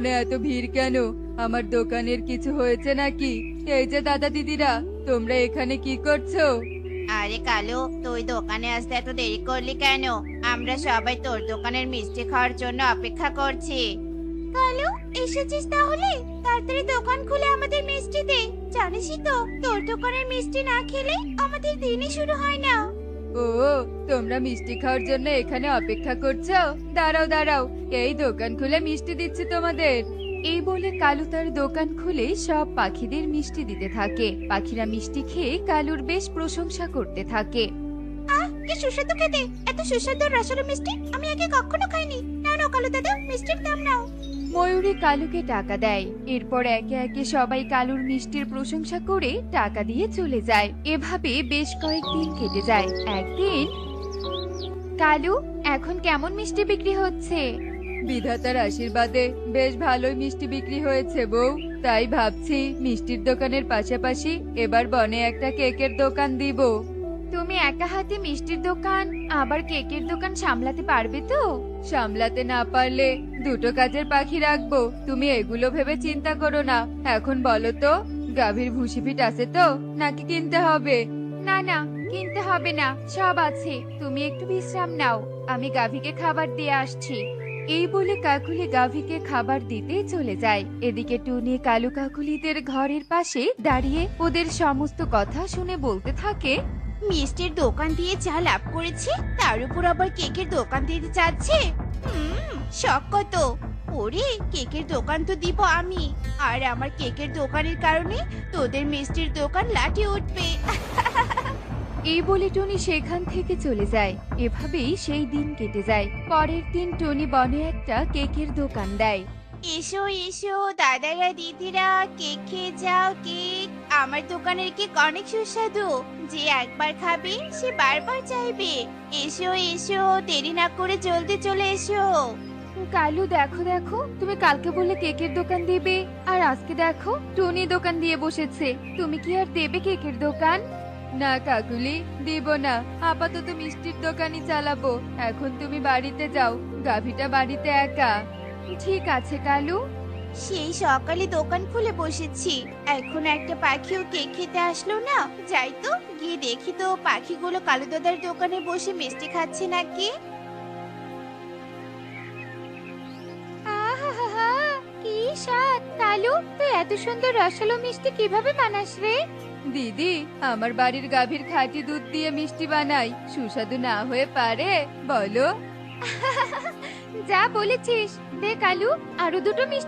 মনে এত ভিড় কেন? আমার দোকানের কিছু হয়েছে নাকি? এই যে দাদা দিদিরা, তোমরা এখানে কি করছো? আরে কালু, তুই দোকানে আসতে এত দেরি করলি কেন? আমরা সবাই তোর দোকানের মিষ্টি খাওয়ার জন্য অপেক্ষা করছি। কালু, এসেছিস তাহলে? তাড়াতাড়ি দোকান খুলে আমাদের মিষ্টি দে। জানিসই তো, তোর দোকানের মিষ্টি না খেলে আমাদের দিনই শুরু হয় না। ও, তোমরা মিষ্টি খাওয়ার জন্য এখানে অপেক্ষা করছো? দাঁড়াও দাঁড়াও, এই দোকান খুলে মিষ্টি দিচ্ছি তোমাদের। এই বলে কালু তার দোকান খুলে সব পাখিদের মিষ্টি দিতে থাকে। পাখিরা মিষ্টি খেয়ে কালুর বেশ প্রশংসা করতে থাকে। কি সুস্বাদু খেতে! এত সুস্বাদু রসালো মিষ্টি আমি আগে কখনো খাইনি। নাও নাও কালু দাদা, মিষ্টির দাম নাও। ময়ূরী কালুকে টাকা দেয়। এরপর একে একে সবাই কালুর মিষ্টির প্রশংসা করে টাকা দিয়ে চলে যায়। এভাবে বেশ কয়েকদিন কেটে যায়। একদিন, কালু, এখন কেমন মিষ্টি বিক্রি হচ্ছে? বিধাতার আশীর্বাদে বেশ ভালোই মিষ্টি বিক্রি হয়েছে বউ। তাই ভাবছি মিষ্টির দোকানের পাশাপাশি এবার বনে একটা কেকের দোকান দিব। তুমি একা হাতে মিষ্টির দোকান আবার কেকের দোকান সামলাতে পারবে তো? সামলাতে না পারলে দুটো কাজের পাখি রাখবো। তুমি এগুলো ভেবে চিন্তা করো না। এখন বলো তো, গাভীর ভুসি পিঠ আছে তো, নাকি কিনতে হবে? না না, কিনতে হবে না, সব আছে। তুমি একটু বিশ্রাম নাও, আমি গাভীকে খাবার দিয়ে আসছি। এই বলে কাকুলি গাভীকে খাবার দিতে চলে যায়। এদিকে টুনি কালু কাকুলিদের ঘরের পাশে দাঁড়িয়ে ওদের সমস্ত কথা শুনে বলতে থাকে। মিষ্টির দোকান দিয়ে যা লাভ করেছে, তার উপর আবার কেকের দোকান দিতে চাচ্ছে। শখ কত! ওরে, কেকের দোকান তো দিব আমি। আর আমার কেকের দোকানের কারণে তোদের মিষ্টির দোকান লাঠি উঠবে। এই বলে টনি সেখান থেকে চলে যায়। এভাবেই সেই দিন কেটে যায়। পরের দিন টনি বনে একটা কেকের দোকান দেয়। এসো এসো দাদারা দিদিরা, কেক খেয়ে যাও। কেক, আমার দোকানের কেক অনেক সুস্বাদু। যে একবার খাবে সে বারবার চাইবে। এসো এসো, দেরি না করে জলদি চলে এসো। কালু, দেখো দেখো, তুমি কালকে বললে কেকের দোকান দিবে, আর আজকে দেখো টনি দোকান দিয়ে বসেছে। তুমি কি আর দেবে কেকের দোকান? না কাকুলি, দিব না। আপাতত মিষ্টির দোকানই চালাবো। এখন তুমি বাড়িতে যাও, গাভীটা বাড়িতে একা। ঠিক আছে কালু। সেই সকালে দোকান খুলে বসেছি, এখন একটা পাখিও কেক খেতে আসলো না। যাই তো, গিয়ে দেখি তো পাখিগুলো কালু দাদার দোকানে বসে মিষ্টি খাচ্ছে নাকি। আহা, কি স্বাদ! কালু, তুই এত সুন্দর রসালো মিষ্টি কিভাবে বানাস রে? দিদি, আমার বাড়ির গাভীর খাঁটি দুধ দিয়ে মিষ্টি বানাই। সুস্বাদু না হয়ে পারে বলো? যা বলেছিস। দে কালু, আরো দুটো মিষ্টি